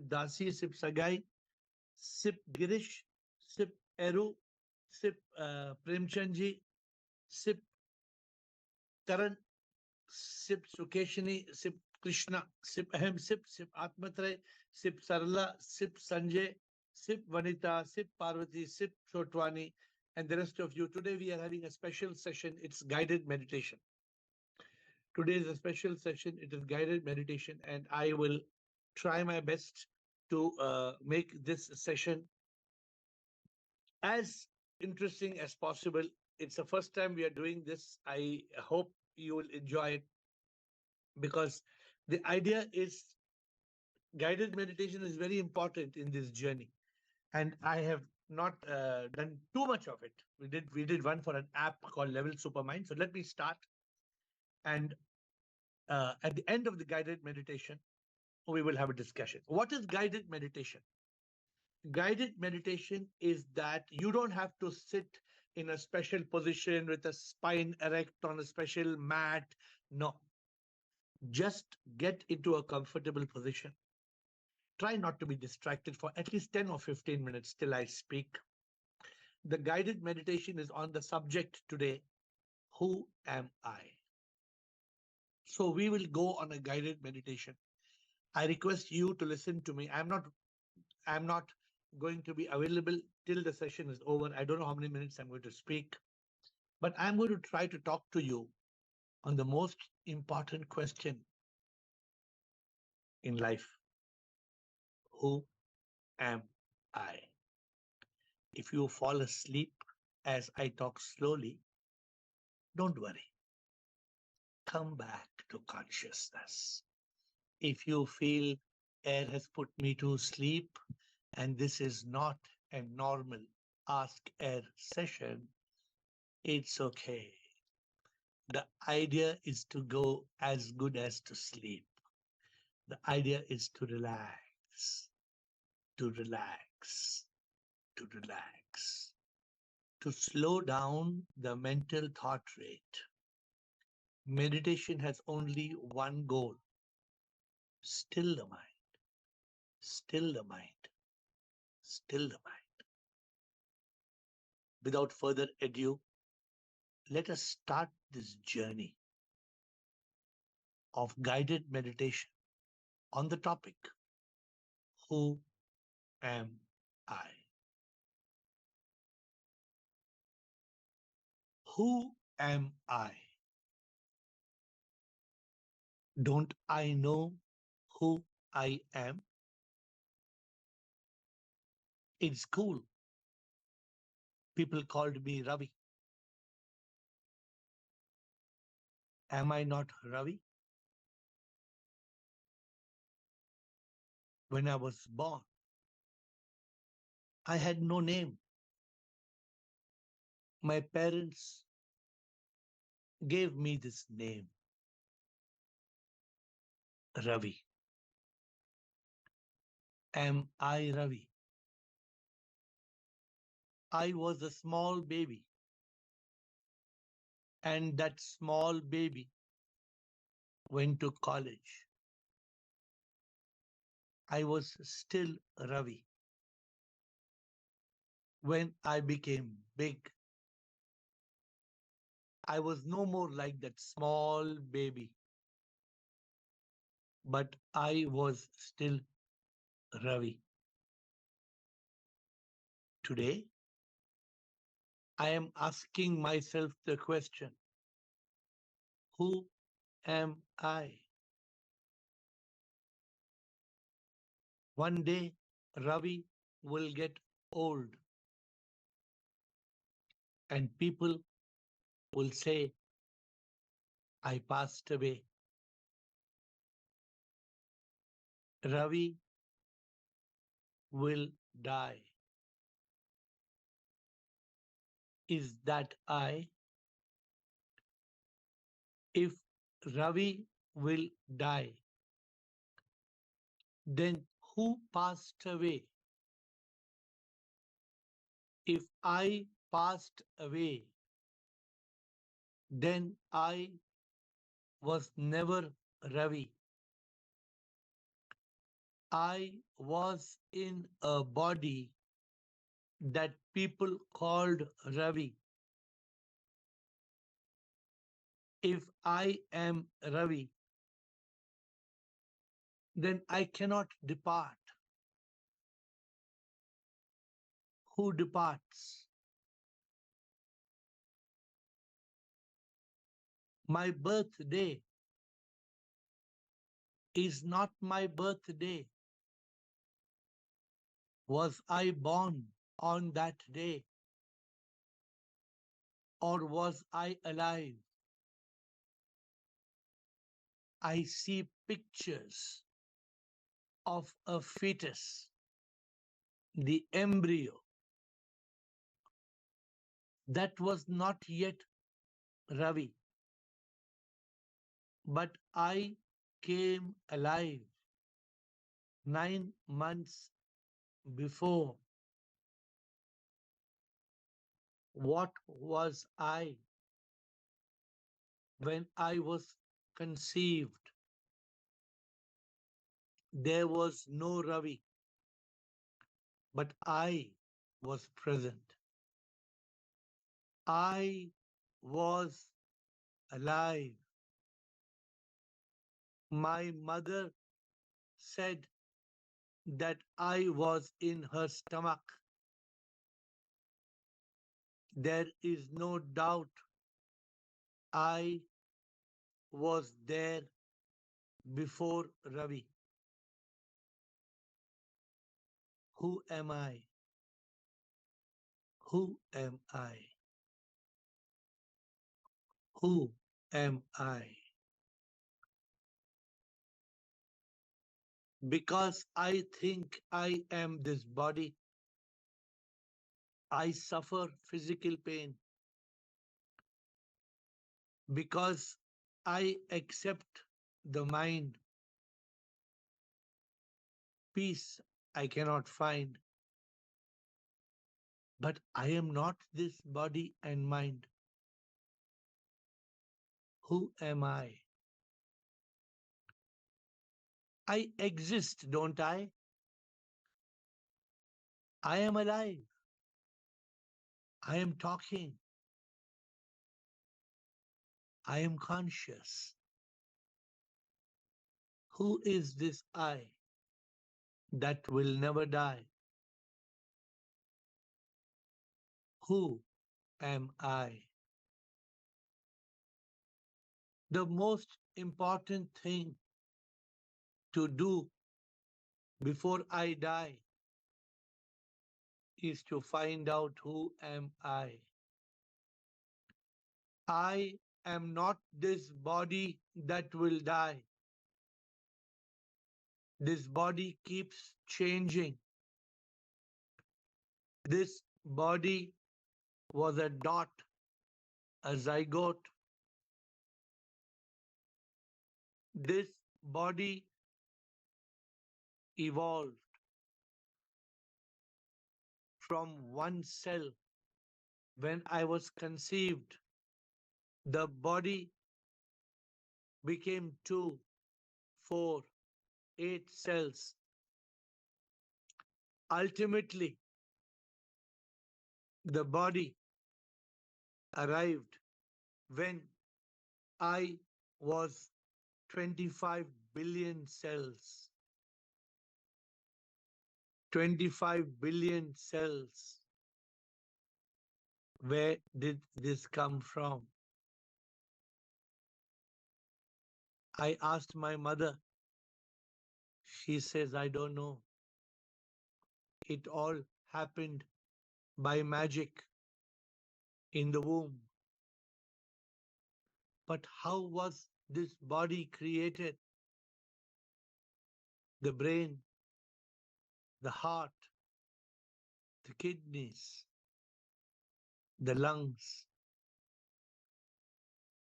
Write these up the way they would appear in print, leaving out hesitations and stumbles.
Sip Dasi, Sip Sagai, Sip Girish, Sip Eru, Sip Premchandji, Sip Karan, Sip Sukeshini, Sip Krishna, Sip Ahem Sip, Sip Atmatre, Sip Sarla, Sip Sanjay, Sip Vanita, Sip Parvati, Sip Chotwani, and the rest of you. Today we are having a special session. It's guided meditation. Today is a special session. It is guided meditation, and I will try my best to make this session as interesting as possible. It's the first time we are doing this. I hope you will enjoy it because the idea is guided meditation is very important in this journey. And I have not done too much of it. We did one for an app called Level Supermind. So let me start. And at the end of the guided meditation, we will have a discussion. What is guided meditation? Guided meditation is that you don't have to sit in a special position with a spine erect on a special mat. No, just get into a comfortable position. Try not to be distracted for at least 10 or 15 minutes till I speak. The guided meditation is on the subject today, who am I? So we will go on a guided meditation. I request you to listen to me. I'm not going to be available till the session is over. I don't know how many minutes I'm going to speak, but I'm going to try to talk to you on the most important question in life. Who am I? If you fall asleep as I talk slowly, don't worry. Come back to consciousness. If you feel air has put me to sleep and this is not a normal Ask Air session, it's okay. The idea is to go as good as to sleep. The idea is to relax, to relax, to relax, to slow down the mental thought rate. Meditation has only one goal: still the mind, still the mind, still the mind. Without further ado, let us start this journey of guided meditation on the topic, who am I? Who am I? Don't I know who I am? In school, people called me Ravi. Am I not Ravi? When I was born, I had no name. My parents gave me this name, Ravi. Am I Ravi? I was a small baby, and that small baby went to college. I was still Ravi. When I became big, I was no more like that small baby, but I was still Ravi. Today, I am asking myself the question, who am I? One day, Ravi will get old and people will say, I passed away. Ravi will die. Is that I? If Ravi will die, then who passed away? If I passed away, then I was never Ravi. I was in a body that people called Ravi. If I am Ravi, then I cannot depart. Who departs? My birthday is not my birthday. Was I born on that day or was I alive? I see pictures of a fetus, the embryo that was not yet Ravi, but I came alive 9 months before. What was I when I was conceived? There was no Ravi, but I was present. I was alive. My mother said that I was in her stomach. There is no doubt I was there before Ravi. Who am I? Who am I? Who am I? Because I think I am this body, I suffer physical pain. Because I accept the mind, peace I cannot find. But I am not this body and mind. Who am I? I exist, don't I? I am alive. I am talking. I am conscious. Who is this I that will never die? Who am I? The most important thing to do before I die is to find out who am I. I am not this body that will die. This body keeps changing. This body was a dot, a zygote. This body evolved from one cell when I was conceived. The body became 2, 4, 8 cells. Ultimately, the body arrived when I was 25 billion cells. 25 billion cells. Where did this come from? I asked my mother. She says, I don't know. It all happened by magic in the womb. But how was this body created? The brain, the heart, the kidneys, the lungs.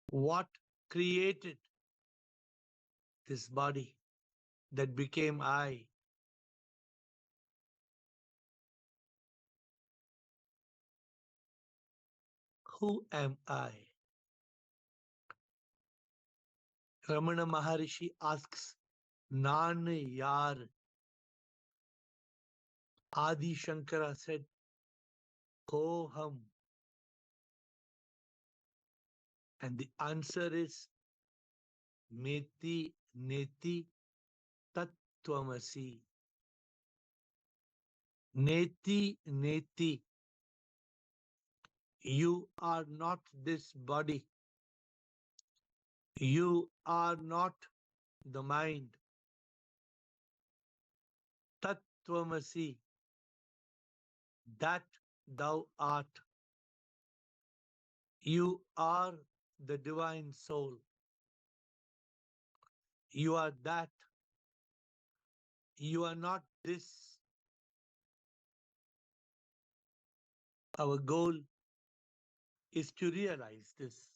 What created this body that became I? Who am I? Ramana Maharishi asks, Naan yaar Adi Shankara said, Koham. And the answer is Meti Neti Tattvamasi. Neti Neti. You are not this body. You are not the mind. Tattvamasi. That thou art. You are the divine soul. You are that. You are not this. Our goal is to realize this.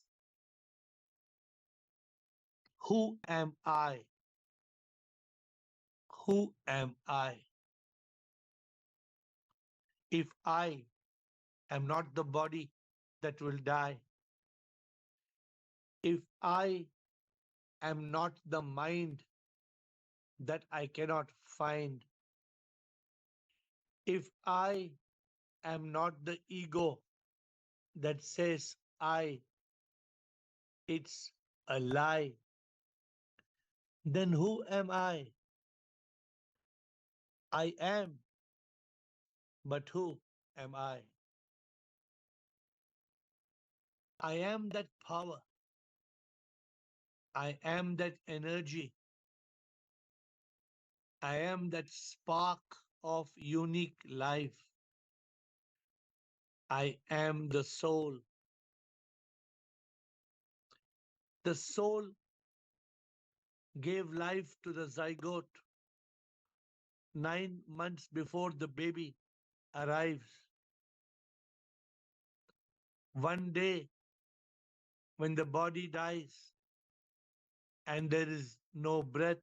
Who am I? Who am I? If I am not the body that will die, if I am not the mind that I cannot find, if I am not the ego that says I, it's a lie, then who am I? I am, but who am I? I am that power. I am that energy. I am that spark of unique life. I am the soul. The soul gave life to the zygote 9 months before the baby arrives. One day, when the body dies and there is no breath,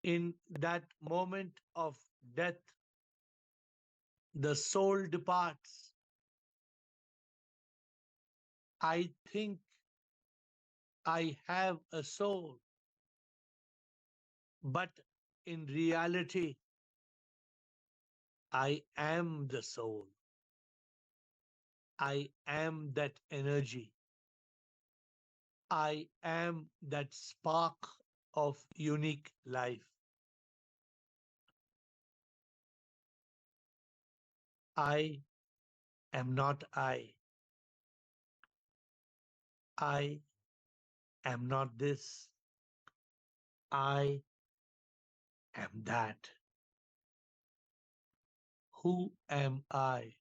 in that moment of death, the soul departs. I think I have a soul, but in reality, I am the soul. I am that energy. I am that spark of unique life. I am not I. I am not this. I am that. Who am I?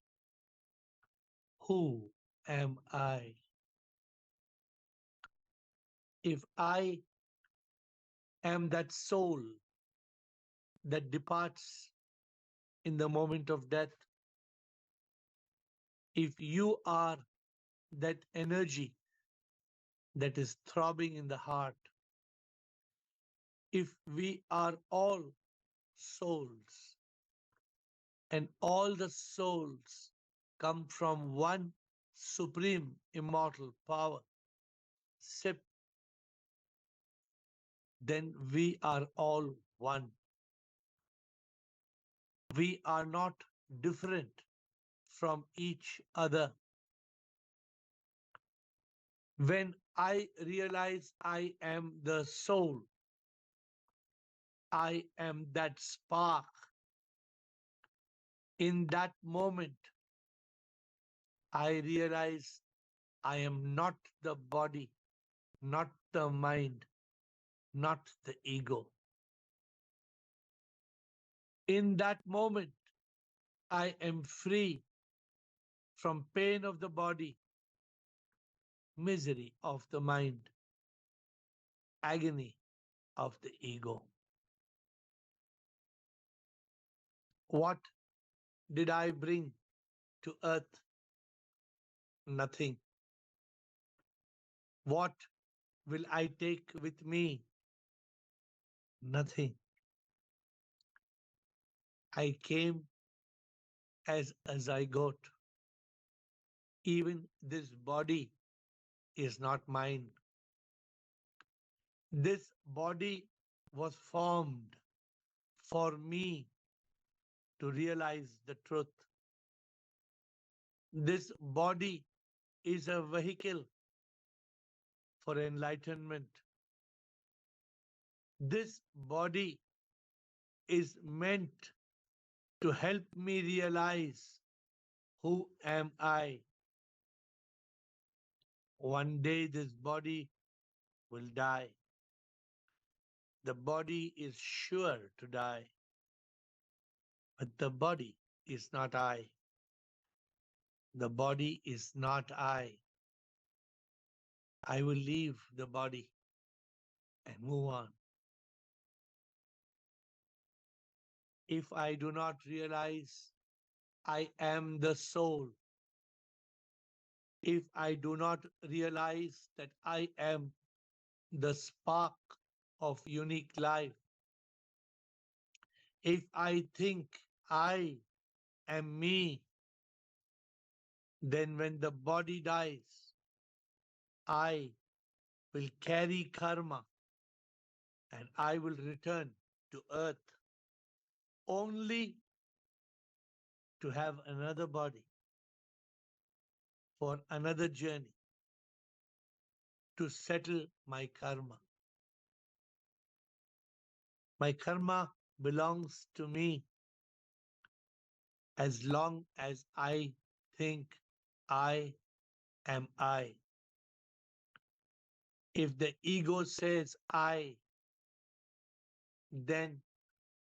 Who am I? If I am that soul that departs in the moment of death, if you are that energy that is throbbing in the heart, if we are all souls and all the souls come from one supreme immortal power, SIP, then we are all one. We are not different from each other. When I realize I am the soul, I am that spark. In that moment, I realize I am not the body, not the mind, not the ego. In that moment, I am free from pain of the body, misery of the mind, agony of the ego. What did I bring to earth? Nothing. What will I take with me? Nothing. I came as a zygote. Even this body is not mine. This body was formed for me to realize the truth. This body is a vehicle for enlightenment. This body is meant to help me realize who am I. One day this body will die. The body is sure to die, but the body is not I. The body is not I. I will leave the body and move on. If I do not realize I am the soul, if I do not realize that I am the spark of unique life, if I think I am me, then when the body dies, I will carry karma and I will return to earth only to have another body for another journey to settle my karma. My karma belongs to me as long as I think I am I. If the ego says I, then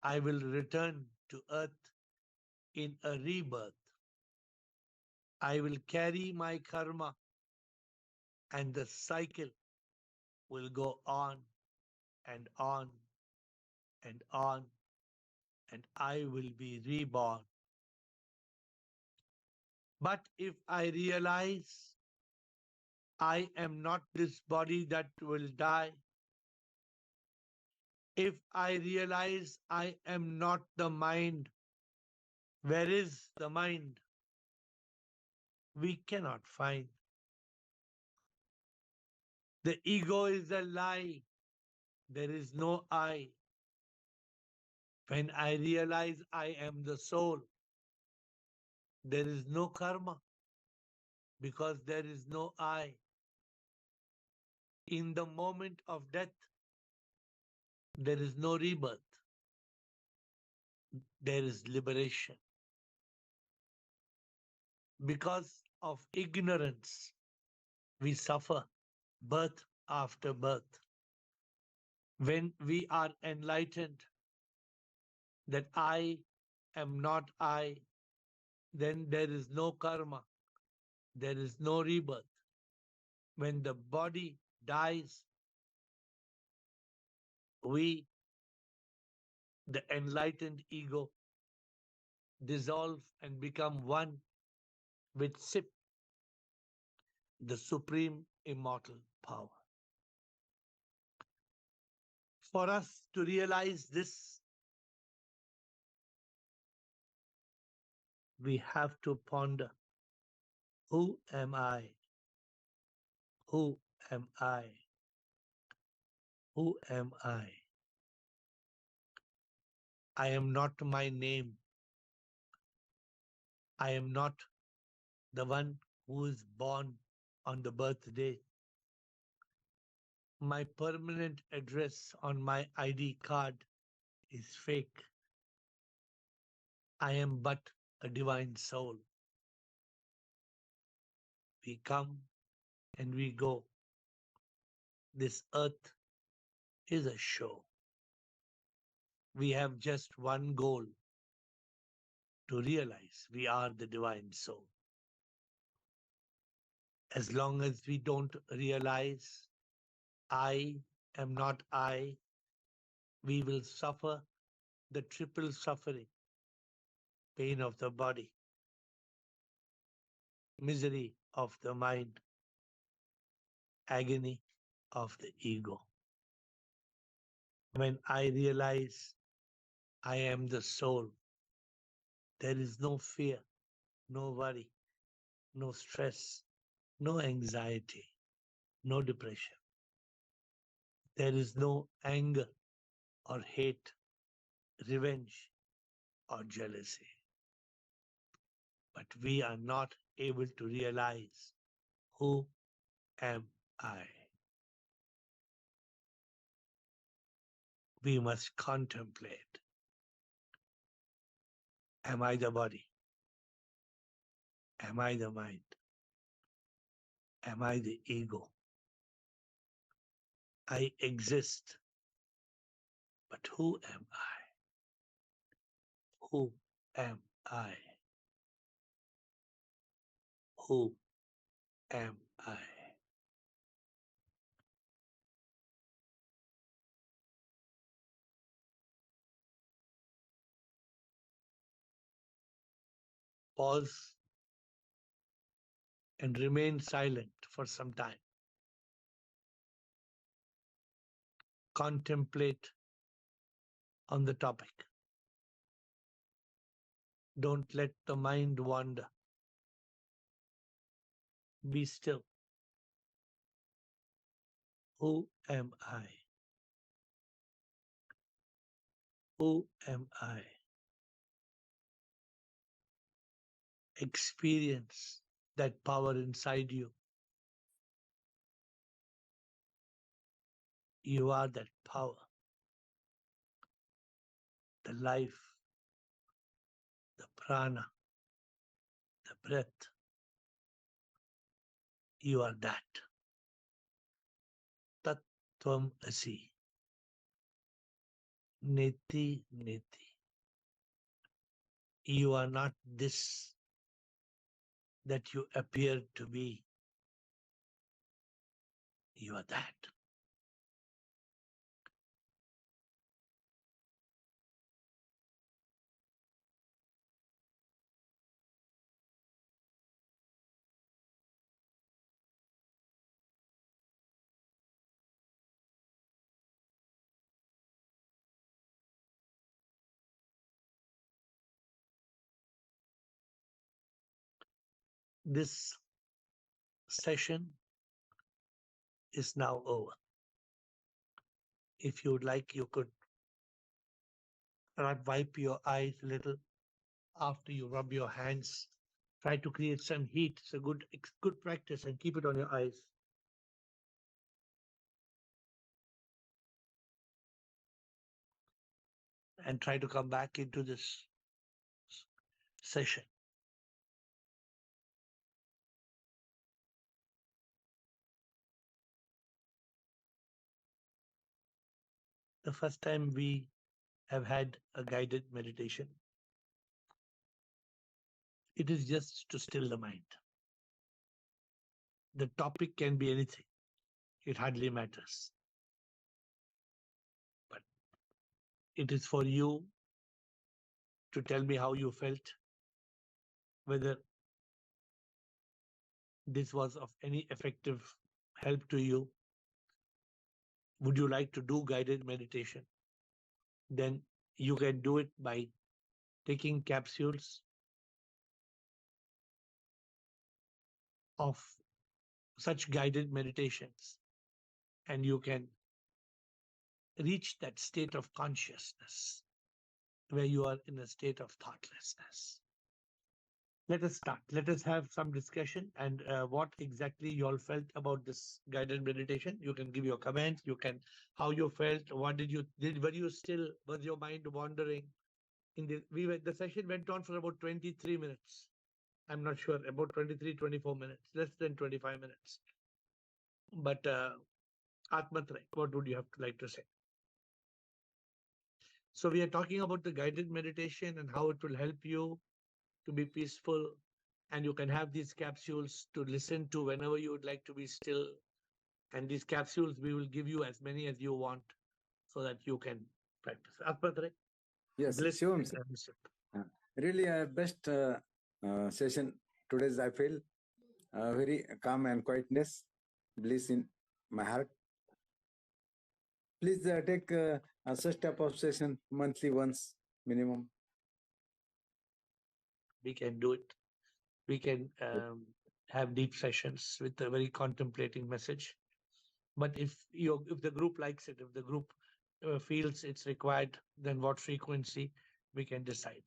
I will return to earth in a rebirth. I will carry my karma and the cycle will go on and on and on, and I will be reborn. But if I realize I am not this body that will die, if I realize I am not the mind, where is the mind? We cannot find. The ego is a lie. There is no I. When I realize I am the soul, there is no karma because there is no I. In the moment of death, there is no rebirth. There is liberation. Because of ignorance, we suffer birth after birth. When we are enlightened that I am not I, then there is no karma, there is no rebirth. When the body dies, we, the enlightened ego, dissolve and become one with SIP, the supreme immortal power. For us to realize this, we have to ponder, who am I? Who am I? Who am I? I am not my name. I am not the one who is born on the birthday. My permanent address on my ID card is fake. I am but a divine soul. We come and we go. This earth is a show. We have just one goal, to realize we are the divine soul. As long as we don't realize I am not I, we will suffer the triple suffering, pain of the body, misery of the mind, agony of the ego. When I realize I am the soul, there is no fear, no worry, no stress, no anxiety, no depression. There is no anger or hate, revenge, or jealousy. But we are not able to realize, who am I? We must contemplate, am I the body? Am I the mind? Am I the ego? I exist, but who am I? Who am I? Who am I? Pause and remain silent for some time. Contemplate on the topic. Don't let the mind wander. Be still. Who am I? Who am I? Experience that power inside you. You are that power, the life, the prana, the breath. You are that. Tat Tvam Asi. Neti Neti. You are not this that you appear to be. You are that. This session is now over. If you would like, you could wipe your eyes a little after you rub your hands. Try to create some heat. It's a good practice, and keep it on your eyes. And try to come back into this session. The first time we have had a guided meditation, it is just to still the mind. The topic can be anything. It hardly matters. But it is for you to tell me how you felt, whether this was of any effective help to you. Would you like to do guided meditation? Then you can do it by taking capsules of such guided meditations, and you can reach that state of consciousness where you are in a state of thoughtlessness. Let us start. Let us have some discussion, and what exactly you all felt about this guided meditation. You can give your comments. You can, how you felt. What did you did? Were you still? Was your mind wandering? The session went on for about 23 minutes. I'm not sure, about 23, 24 minutes, less than 25 minutes. But Atmatray, what would you have to like to say? So we are talking about the guided meditation and how it will help you to be peaceful. And you can have these capsules to listen to whenever you would like to be still. And these capsules, we will give you as many as you want so that you can practice. Atmatray? Yes, Bliss Shivam, and sir. Amisip. Really a best session today's. I feel very calm and quietness, bliss in my heart. Please take such type of session monthly once minimum. We can do it. We can have deep sessions with a very contemplating message. But if the group likes it, if the group feels it's required, then what frequency, we can decide.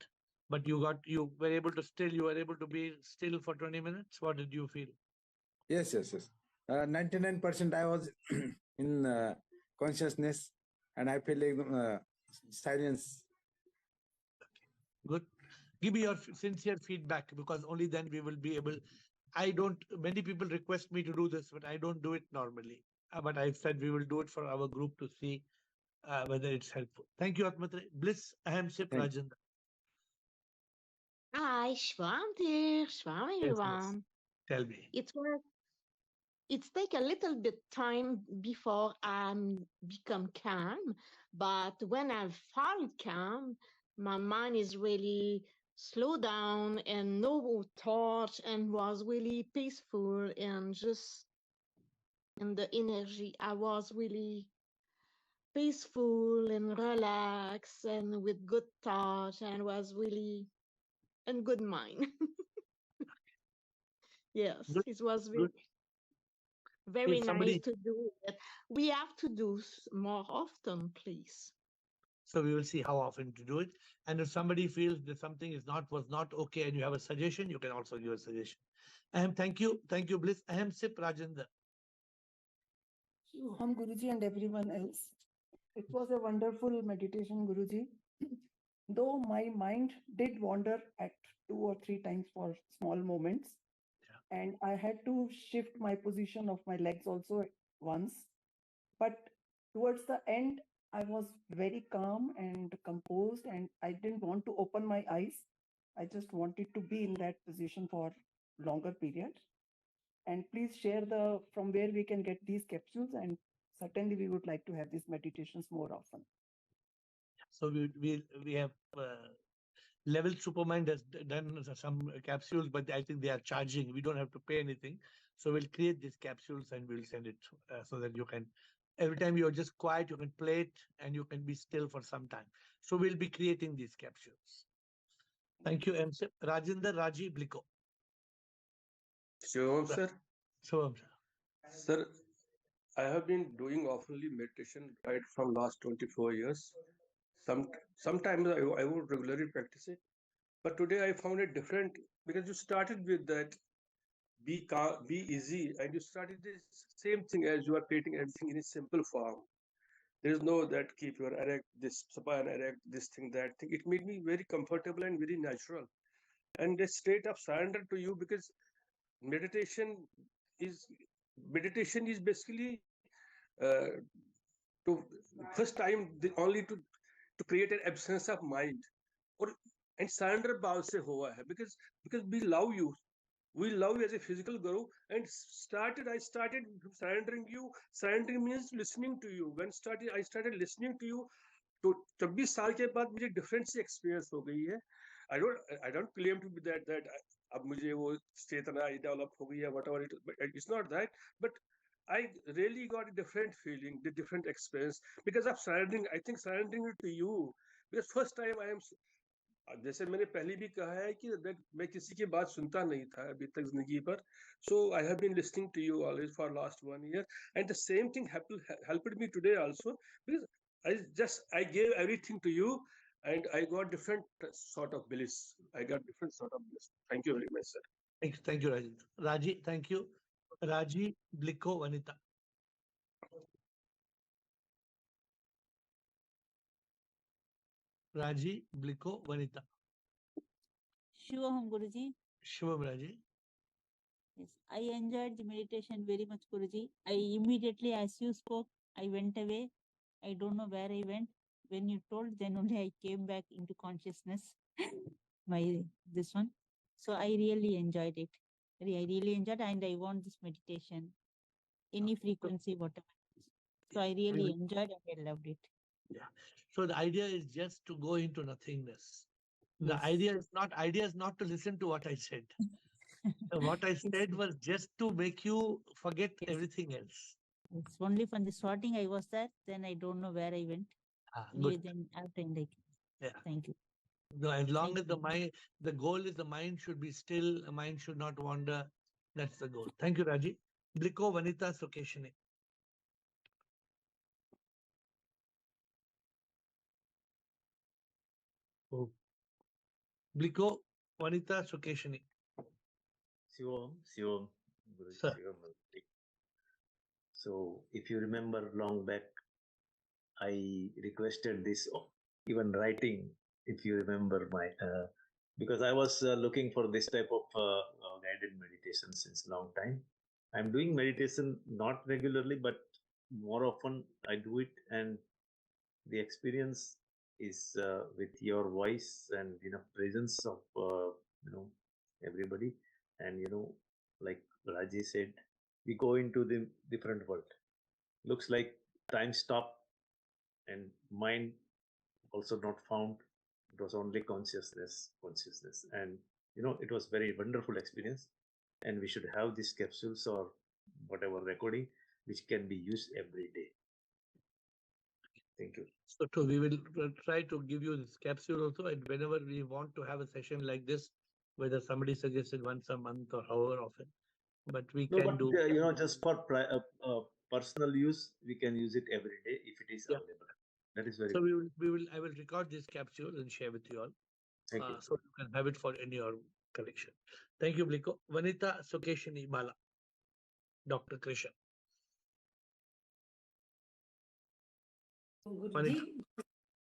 But you were able to be still for 20 minutes. What did you feel? Yes, yes, yes. 99% I was in consciousness, and I feel like silence. Good. Give me your sincere feedback, because only then we will be able. I don't. Many people request me to do this, but I don't do it normally. But I've said we will do it for our group to see whether it's helpful. Thank you, Atmatre. Bliss, Aham Sip, Thank Rajendra. Hi, Shvam dear, Shvam Yes, yes. everyone. Tell me. It was it's take a little bit time before I become calm, but when I fall calm, my mind is really slow down and no thought and was really peaceful and just in the energy. I was really peaceful and relaxed and with good thought and was really in good mind. Yes, Good. it was Good. very If nice somebody, to do it. We have to do more often, please. so we will see how often to do it. And if somebody feels that something was not okay, and you have a suggestion, you can also give a suggestion. Thank you, Bliss. Aham Sip, Rajendra. Shubham Guruji and everyone else. It was a wonderful meditation, Guruji. Though my mind did wander at 2 or 3 times for small moments, and I had to shift my position of my legs also once. But towards the end, I was very calm and composed, and I didn't want to open my eyes. I just wanted to be in that position for longer period. And please share the from where we can get these capsules, and certainly we would like to have these meditations more often. So we have Level Supermind has done some capsules, but I think they are charging. We don't have to pay anything. So we'll create these capsules and we'll send it so that you can, every time you're just quiet, you can play it and you can be still for some time. So we'll be creating these capsules. Thank you, MC. Rajinder Raji Bliko. Shivam sir, So, sir, I have been doing oftenly meditation right from last 24 years. Sometimes I would regularly practice it, but today I found it different because you started with that be calm, be easy, and you started this same thing as you are creating everything in a simple form. There is no that keep your erect, this spine erect, this thing, that thing. It made me very comfortable and very natural. And a state of surrender to you because meditation is meditation is basically uh, to first time only to create an absence of mind or and surrender भाव से हुआ है because we love you, we love you as a physical guru. And I started surrendering you. Surrendering means listening to you. When started I started listening to you, तो 26 साल के बाद मुझे different सी experience हो गई है. I don't claim to be that अब मुझे वो चेतना डेवलप हो गई है whatever it's not that, but I really got a different feeling, the different experience because of surrendering. I think surrendering it to you because first time I am, जैसे मैंने पहले भी कहा है कि मैं किसी की बात सुनता नहीं था अभी तक जिंदगी पर. So I have been listening to you always for last 1 year, and the same thing helped me today also because I gave everything to you and I got different sort of bliss. I got different sort of bliss. Thank you very much, sir. thank you, Rajinder. Raji, thank you. Raji Bliko Vanita. Raji Bliko Vanita. Shubham Guruji. Shubham Raji. Yes, I enjoyed the meditation very much, Guruji. I immediately, as you spoke, I went away. I don't know where I went. When you told, then only I came back into consciousness. My this one. So I really enjoyed it. I really enjoyed, and I want this meditation, any frequency, whatever. So I really enjoyed and I loved it. Yeah. So the idea is just to go into nothingness. The Yes. idea is not to listen to what I said. What I said was just to make you forget Yes. everything else. It's only from the starting I was there. Then I don't know where I went. Good. Then after, like, Yeah. thank you. No, as long Thank as the goal is the mind should be still, the mind should not wander. That's the goal. Thank you, Raji. Bliko Vanita Sukeshine. Oh. Bliko, Vanita, Sukeshini. Shivam, Guruji, Sir. Shivam. So, if you remember long back, I requested this, even writing, if you remember my, because I was looking for this type of guided meditation since long time. I'm doing meditation not regularly, but more often I do it, and the experience is with your voice and presence of everybody, and like Raji said, we go into the different world. Looks like time stop and mind also not found. It was only consciousness, and it was very wonderful experience. And we should have these capsules or whatever recording, which can be used every day. Thank you. So we will try to give you this capsule also, and whenever we want to have a session like this, whether somebody suggested once a month or however often, but we No, can but do. just for personal use, we can use it every day if it is available. That is very. So I will record this capsule and share with you all. Thank you. So you can have it for any your collection. Thank you, Bliko. Vanita, Sukeshini, Bala, Dr. Krishan. Guruji,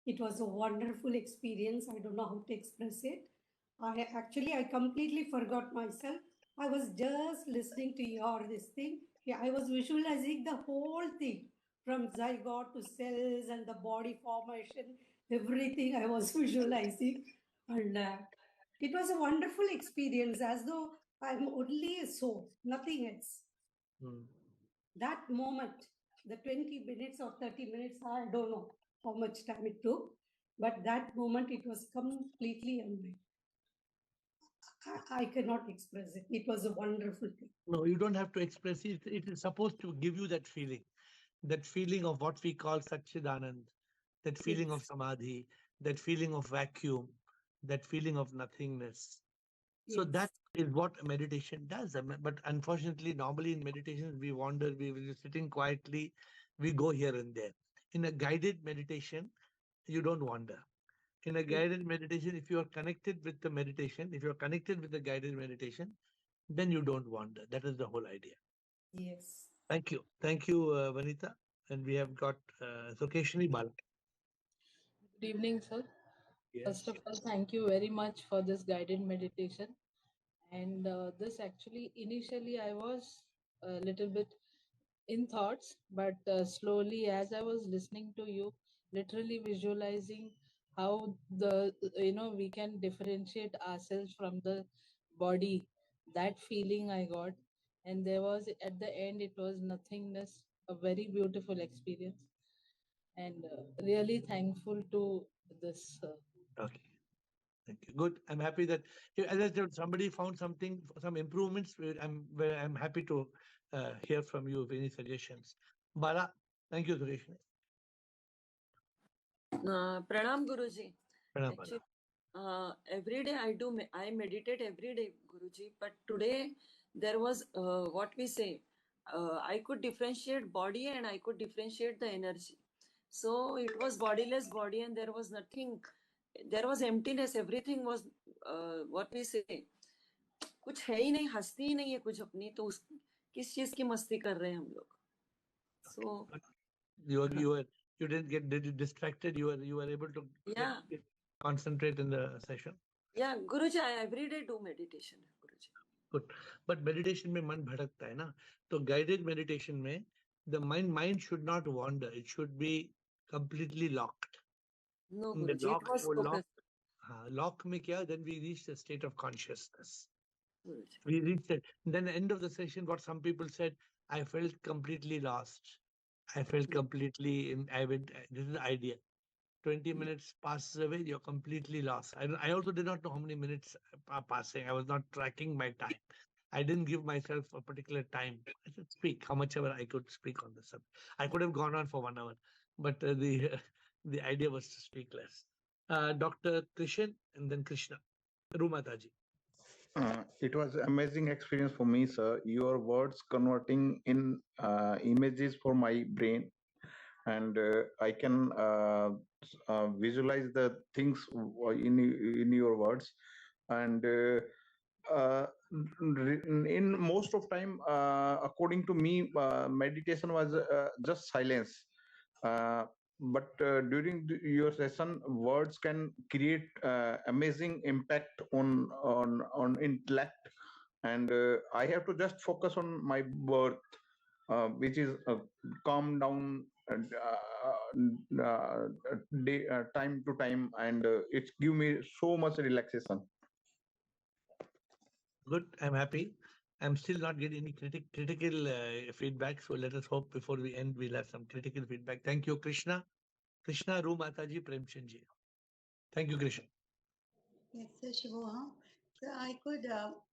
it was a wonderful experience. I don't know how to express it. I completely forgot myself. I was just listening to your this thing. Yeah, I was visualizing the whole thing from zygote to cells and the body formation, everything I was visualizing. And it was a wonderful experience, as though I'm only a soul, nothing else. That moment, the 20 minutes or 30 minutes, I don't know how much time it took, but that moment it was completely unreal. I cannot express it. It was a wonderful thing. No, you don't have to express it. It is supposed to give you that feeling of what we call Satchidanand, that feeling of samadhi, that feeling of vacuum, that feeling of nothingness. So that is what meditation does. But unfortunately, normally in meditation, we wander, we will be sitting quietly, we go here and there. In a guided meditation, you don't wander. In a guided meditation, if you are connected with the meditation, if you're connected with the guided meditation, then you don't wander. That is the whole idea. Yes. Thank you. Thank you, Vanita. And we have got Sukeshini Bala. Good evening, sir. Yes. First of all, thank you very much for this guided meditation. And this actually, initially, I was a little bit in thoughts, but slowly, as I was listening to you, literally visualizing how we can differentiate ourselves from the body, that feeling I got. And there was, at the end, it was nothingness, a very beautiful experience. And really thankful to this. Okay. Thank you. Good. I'm happy that as somebody found something, some improvements. I'm happy to hear from you if any suggestions. Bala, thank you, Suresh. Pranam Guruji. Pranam, Actually, every day I meditate every day, Guruji. But today there was what we say. I could differentiate body and I could differentiate the energy. So it was bodiless body and there was nothing. There was emptiness. Everything was what we say. कुछ है ही नहीं, हस्ती ही नहीं है कुछ अपनी, तो किस चीज की मस्ती कर रहे हैं हम लोग? So you didn't get distracted. You were able to concentrate in the session. Yeah, Guruji, I every day do meditation. Guruji. Good, but meditation में मन भटकता है ना, तो guided meditation में the mind should not wander. It should be completely locked. No, Guruji, it was focused. Lock में क्या? Then we reach the state of consciousness. We reached it. Then the end of the session, what some people said, I felt completely lost. I felt completely this is the idea. 20 minutes passes away, you're completely lost. I also did not know how many minutes are passing. I was not tracking my time. I didn't give myself a particular time. I should speak how much ever I could speak on the subject. I could have gone on for 1 hour, but the idea was to speak less. Dr. Krishan and then Krishna. Rumataji. It was amazing experience for me, sir. Your words converting in images for my brain, and I can visualize the things in your words. and in most of time, according to me, meditation was just silence. Uh, but during your session, words can create amazing impact on intellect, and I have to just focus on my breath, which is calm down time to time, and it's give me so much relaxation. Good. I'm happy. I'm still not getting any critical feedback. So let us hope before we end, we'll have some critical feedback. Thank you, Krishna. Krishna, Ru Mataji, Premchandji. Thank you, Krishna. Yes, sir, Shivoham. So I could,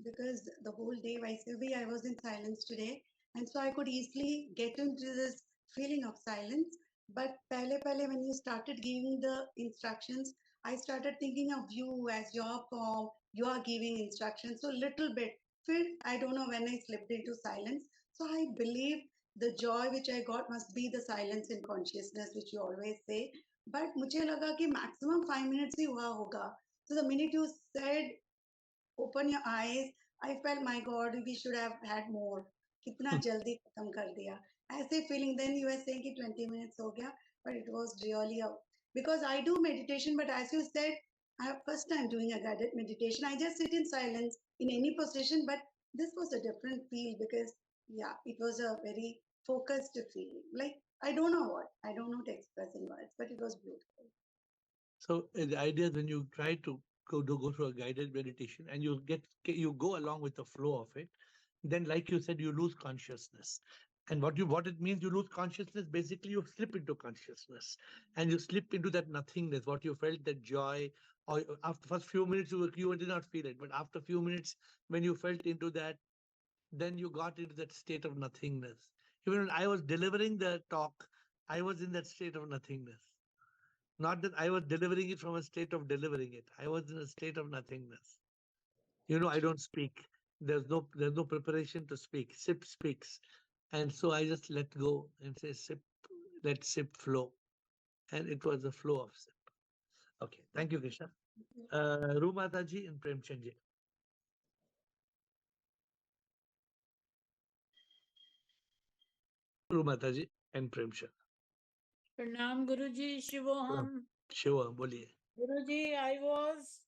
because the whole day, Vaishnavi, I was in silence today, and so I could easily get into this feeling of silence. But pehle, when you started giving the instructions, I started thinking of you as your form. You are giving instructions. So little bit, I don't know when I slipped into silence. So I believe the joy which I got must be the silence in consciousness, which you always say. But मुझे लगा कि maximum 5 minutes ही हुआ होगा. So the minute you said, open your eyes, I felt, my God, we should have had more. कितना जल्दी खत्म कर दिया. ऐसे feeling, then you were saying कि 20 minutes हो गया, but it was really because I do meditation, but as you said, I have first time doing a guided meditation. I just sit in silence in any position, but this was a different feel because, yeah, it was a very focused feeling. Like, I don't know to express in words, but it was beautiful. So the idea is when you try to go through a guided meditation and you go along with the flow of it, then like you said, you lose consciousness. And what it means, you lose consciousness, basically you slip into consciousness and you slip into that nothingness, what you felt, that joy, or after first few minutes you did not feel it, but after few minutes when you felt into that, then you got into that state of nothingness. Even when I was delivering the talk, I was in that state of nothingness. Not that I was delivering it from a state of delivering it. I was in a state of nothingness. I don't speak. There's no preparation to speak. Sip speaks. And so I just let go and say, sip, let sip flow. And it was a flow of sip. Okay. Thank you, Krishna. Ru Mataji and Premchandji. Ru Mataji and Premchand. Pranam Guruji, Shivoham. Shiva, boliye. Guruji, I was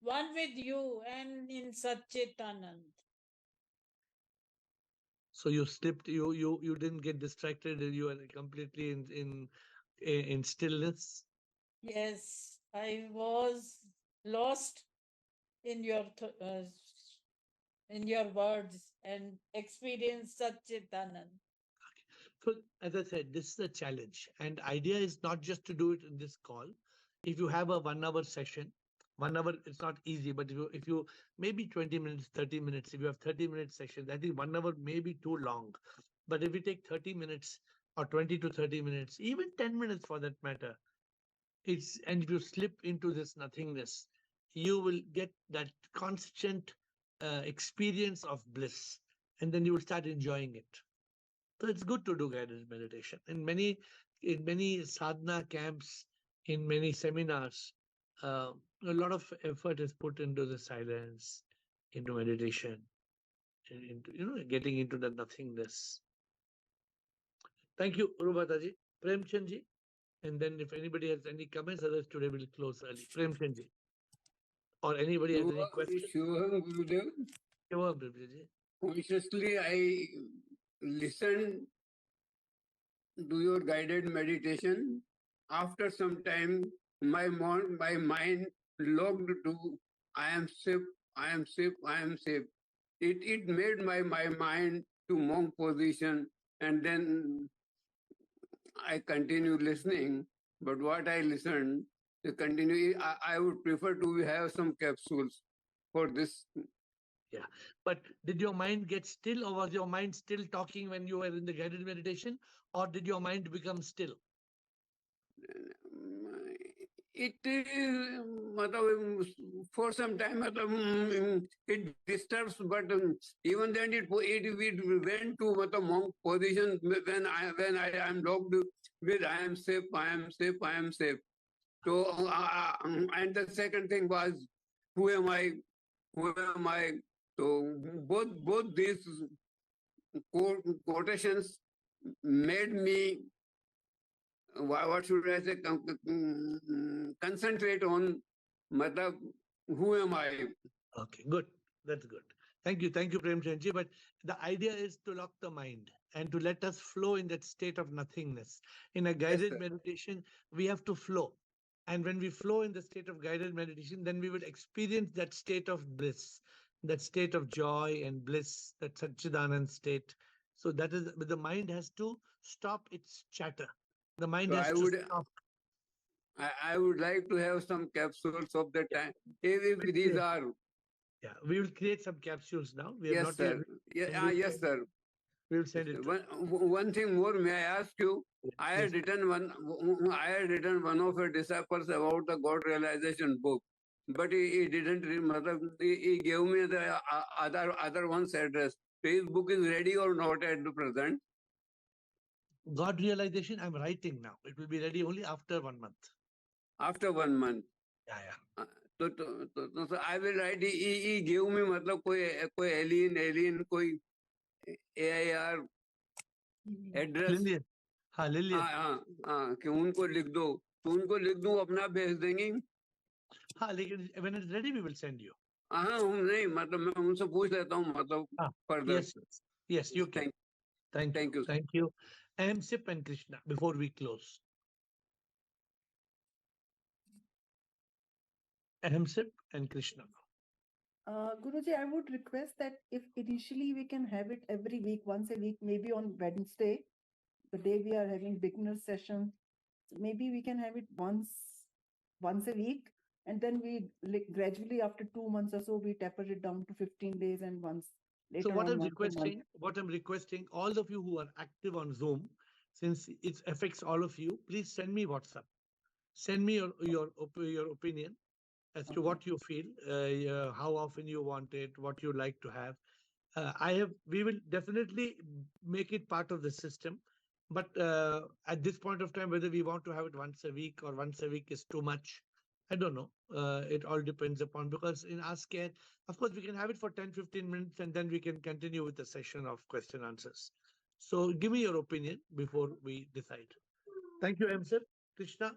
one with you and in Satchitanand. So you slipped. You didn't get distracted. You were completely in stillness. Yes, I was lost in your words and experienced Satchitanand. So as I said, this is a challenge, and idea is not just to do it in this call. If you have a 1 hour session, 1 hour, it's not easy, but if you maybe 20 minutes, 30 minutes, if you have 30-minute sessions, I think 1 hour may be too long. But if you take 30 minutes or 20 to 30 minutes, even 10 minutes for that matter, and if you slip into this nothingness, you will get that constant experience of bliss, and then you will start enjoying it. So it's good to do guided meditation. In many sadhana camps, in many seminars, a lot of effort is put into the silence, into meditation, into getting into the nothingness. Thank you, Urubataji. Premchandji. And then if anybody has any comments, others today will close early. Premchandji. Or anybody has any questions? Shivoham Gurudev. Shivoham, Premchandji. Consciously, I listened to your guided meditation. After some time, my mind logged to I am safe, I am safe, I am safe. It made my mind to monk position, and then I continue listening. But what I listened to continue, I would prefer to have some capsules for this. Yeah. But did your mind get still, or was your mind still talking when you were in the guided meditation, or did your mind become still? It for some time it disturbs, but even then it went to monk position when I am locked with I am safe, I am safe, I am safe. So and the second thing was, who am I? who am I? So both these quotations made me, what should I say, concentrate on matlab, who am I? Okay, good. That's good. Thank you. Thank you, Prem Chandji. But the idea is to lock the mind and to let us flow in that state of nothingness. In a Yes, guided sir. meditation, we have to flow. And when we flow in the state of guided meditation, then we will experience that state of bliss, that state of joy and bliss, that Satchidanand state. So that is, but the mind has to stop its chatter. The mind So has to stop. I would like to have some capsules of the time. If these are, Yeah, we will create some capsules now. We have yes, not yet. sir. Yeah, and we'll yes, send- sir. We'll send it to you. One thing more, may I ask you? I Yes. had written one of your disciples about the God realization book, but he didn't read. He gave me the other one's address. So his book is ready or not at the present? God realization, I'm writing now. It will be ready only after 1 month. After 1 month. Yeah. So I will write. He gave me मतलब कोई alien कोई AiR address Lillian. हाँ, Lillian. हाँ कि उनको लिख दो, तो उनको लिख दूं अपना भेज देंगे? हाँ, लेकिन when it's ready, we will send you. हाँ नहीं मतलब मैं उनसे पूछ लेता हूँ मतलब further. Yes, you can. Thank you. Thank you. Sip and Krishna, before we close. Sip and Krishna. Guruji, I would request that if initially we can have it every week, once a week, maybe on Wednesday, the day we are having beginner session, maybe we can have it once a week, and then we gradually after 2 months or so we taper it down to 15 days and once later So what on I'm once a month. requesting, all of you who are active on Zoom, since it affects all of you, please send me WhatsApp. Send me your opinion as to what you feel, how often you want it, what you like to have. We will definitely make it part of the system, but at this point of time, whether we want to have it once a week or once a week is too much, I don't know. It all depends upon, because in Ask Care, of course, we can have it for 10-15 minutes and then we can continue with the session of question answers. So give me your opinion before we decide. Thank you, Sir. Krishna.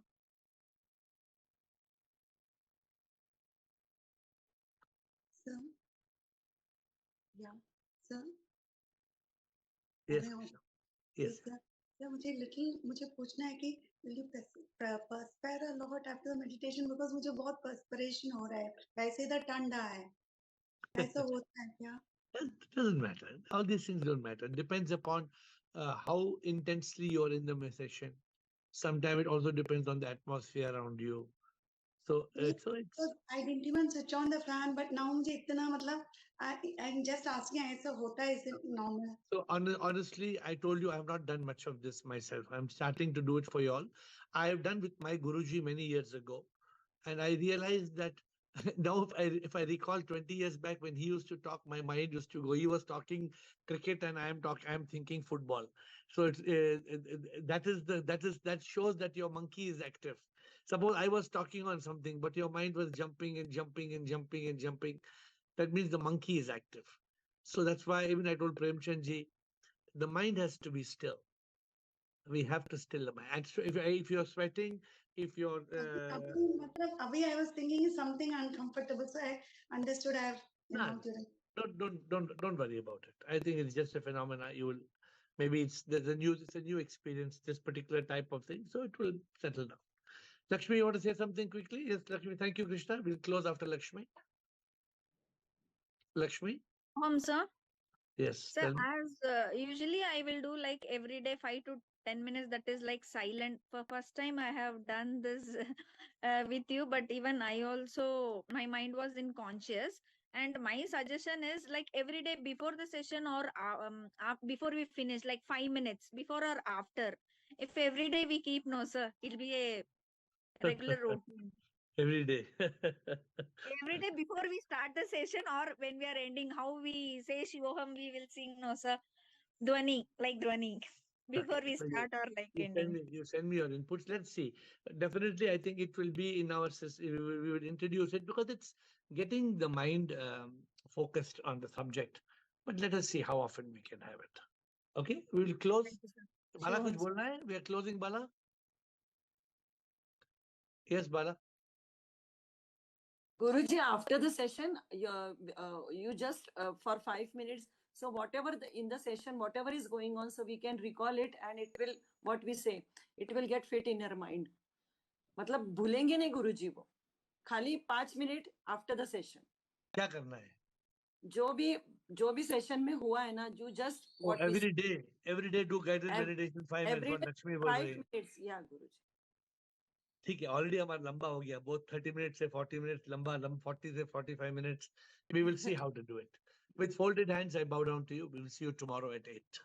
Sir? Yeah, sir? Yes. Yes, sir. Sir, मुझे पूछना है कि will you perspire a lot after the meditation, because मुझे बहुत perspiration हो रहा है, वैसे इधर ठंडा है, ऐसा होता है क्या? It doesn't matter. All these things don't matter. It depends upon how intensely you're in the session. Sometimes it also depends on the atmosphere around you. So it's I didn't even switch on the fan, but now मुझे इतना मतलब I'm just asking, ऐसा होता है, is it normal? So honestly, I told you I have not done much of this myself. I'm starting to do it for you all. I have done with my Guruji many years ago, and I realized that now if I recall 20 years back when he used to talk, my mind used to go. He was talking cricket, and I'm thinking football. So that shows that your monkey is active. Suppose I was talking on something, but your mind was jumping and jumping and jumping and jumping. That means the monkey is active. So that's why even I told Premchandji, the mind has to be still. We have to still the mind. And so if you're sweating, if you're अभी I was thinking something uncomfortable, so I understood. don't worry about it. I think it's just a phenomena. You will maybe it's a new experience, this particular type of thing, so it will settle down. Lakshmi, you want to say something quickly? Yes, Lakshmi. Thank you, Krishna. We'll close after Lakshmi. Lakshmi? Sir. Yes. So as usually I will do like every day 5 to 10 minutes, that is like silent. For first time I have done this with you, but even I also, my mind was unconscious. And my suggestion is like every day before the session or before we finish, like 5 minutes before or after. If every day we keep, no sir, it'll be a regular routine. Every day. Every day before we start the session or when we are ending, how we say Shivoham, we will sing, no sir, Dhwani, like Dhwani, before we start or like ending. You send me your inputs. Let's see. Definitely, I think it will be in our system. We will introduce it because getting the mind focused on the subject. But let us see how often we can have it. Okay, we will close. Thank you, sir. Bala, Sure, kuch sir. bolna hai? We are closing, Bala. Yes, Bala. Guruji, after the session, you just for 5 minutes. So whatever in the session, whatever is going on, so we can recall it, and it will, what we say, it will get fit in your mind. मतलब भूलेंगे नहीं गुरुजी वो. खाली 5 minute after the session. क्या करना है? जो भी सेशन में हुआ है ना, you just what we every day do guided meditation 5 minutes. every What day Lakshmi बोल 5 रही है. minutes, yeah गुरुजी. ठीक है, ऑलरेडी हमारा लंबा हो गया, both 30 minutes से 40 minutes लंबा, 40 से 45 minutes. We will see how to do it. With folded hands, I bow down to you. We will see you tomorrow at 8.